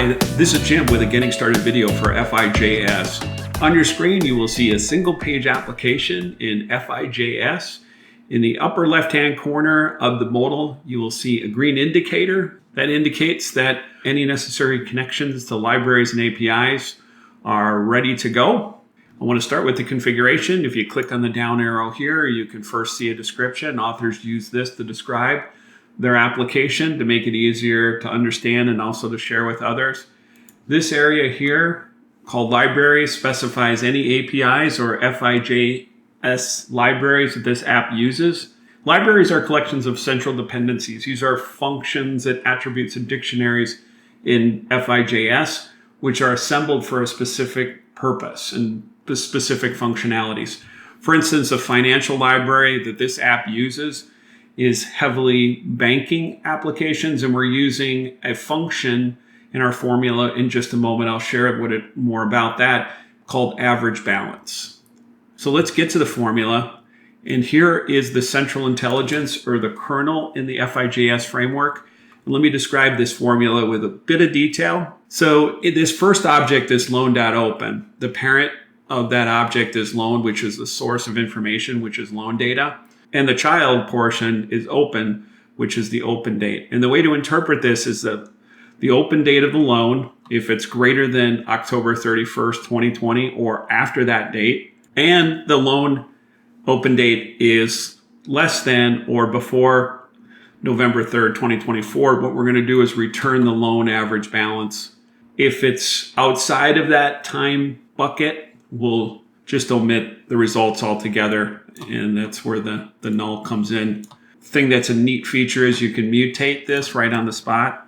Hi, this is Jim with a getting started video for FI.js. On your screen, you will see a single page application in FI.js. In the upper left-hand corner of the modal, you will see a green indicator that indicates that any necessary connections to libraries and APIs are ready to go. I want to start with the configuration. If you click on the down arrow here, you can first see a description. Authors use this to describe their application to make it easier to understand and also to share with others. This area here called libraries specifies any APIs or FI.js libraries that this app uses. Libraries are collections of central dependencies. These are functions and attributes and dictionaries in FI.js, which are assembled for a specific purpose and the specific functionalities. For instance, a financial library that this app uses is heavily banking applications, and we're using a function in our formula in just a moment. I'll share more about that, called average balance. So let's get to the formula. And here is the central intelligence or the kernel in the FI.js framework. And let me describe this formula with a bit of detail. So this first object is loan.open. The parent of that object is loan, which is the source of information, which is loan data. And the child portion is open, which is the open date. And the way to interpret this is that the open date of the loan, if it's greater than October 31st, 2020, or after that date, and the loan open date is less than or before November 3rd, 2024, what we're going to do is return the loan average balance. If it's outside of that time bucket, we'll just omit the results altogether, and that's where the null comes in. Thing that's a neat feature is you can mutate this right on the spot.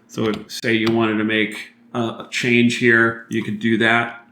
So say you wanted to make a change here, you could do that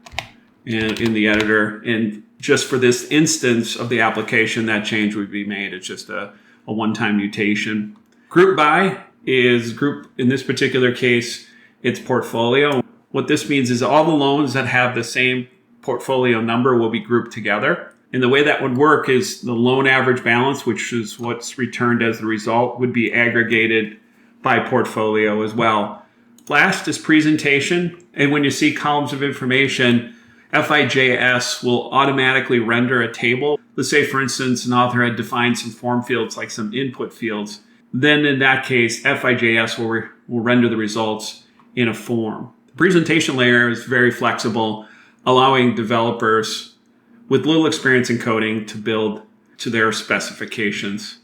and in the editor. And just for this instance of the application, that change would be made. It's just a one-time mutation. Group by is group, in this particular case, it's portfolio. What this means is all the loans that have the same portfolio number will be grouped together. And the way that would work is the loan average balance, which is what's returned as the result, would be aggregated by portfolio as well. Last is presentation. And when you see columns of information, FI.js will automatically render a table. Let's say, for instance, an author had defined some form fields, like some input fields. Then in that case, FI.js will render the results in a form. The presentation layer is very flexible, allowing developers with little experience in coding to build to their specifications.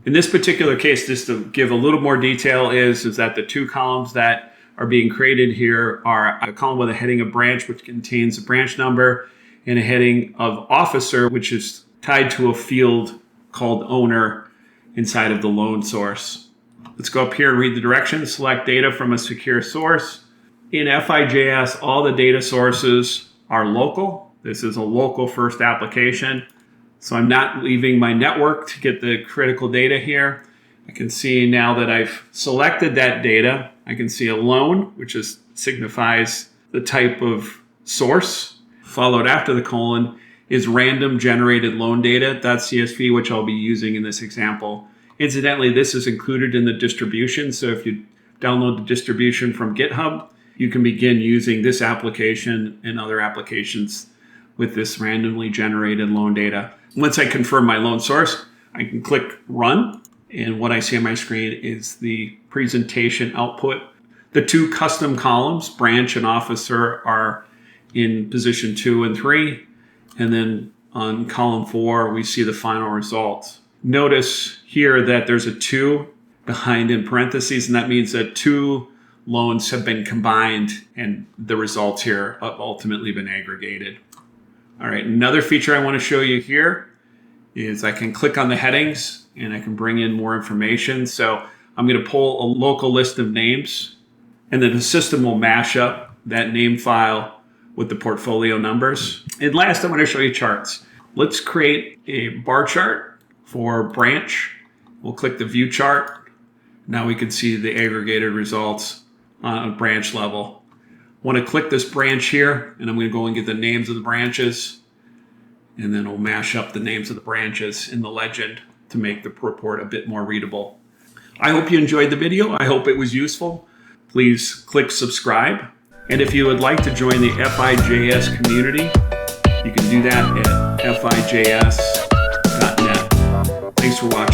In this particular case, just to give a little more detail, is that the two columns that are being created here are a column with a heading of branch, which contains a branch number, and a heading of officer, which is tied to a field called owner inside of the loan source. Let's go up here and read the directions. Select data from a secure source. In FI.js, all the data sources are local. This is a local-first application. So I'm not leaving my network to get the critical data here. I can see now that I've selected that data, I can see a loan, which signifies the type of source. Followed after the colon is random generated loan data. That's CSV, which I'll be using in this example. Incidentally, this is included in the distribution. So if you download the distribution from GitHub, you can begin using this application and other applications with this randomly generated loan data. Once I confirm my loan source, I can click run. And what I see on my screen is the presentation output. The two custom columns, branch and officer, are in position 2 and 3. And then on column 4, we see the final results. Notice here that there's a 2 behind in parentheses, and that means that 2 loans have been combined and the results here have ultimately been aggregated. All right, another feature I want to show you here is I can click on the headings and I can bring in more information. So I'm going to pull a local list of names, and then the system will mash up that name file with the portfolio numbers. And last, I want to show you charts. Let's create a bar chart for branch. We'll click the view chart. Now we can see the aggregated results on a branch level. I want to click this branch here, and I'm going to go and get the names of the branches, and then we'll mash up the names of the branches in the legend to make the report a bit more readable. I hope you enjoyed the video. I hope it was useful. please click subscribe. And if you would like to join the FI.js community, you can do that at FI.js.net. Thanks for watching.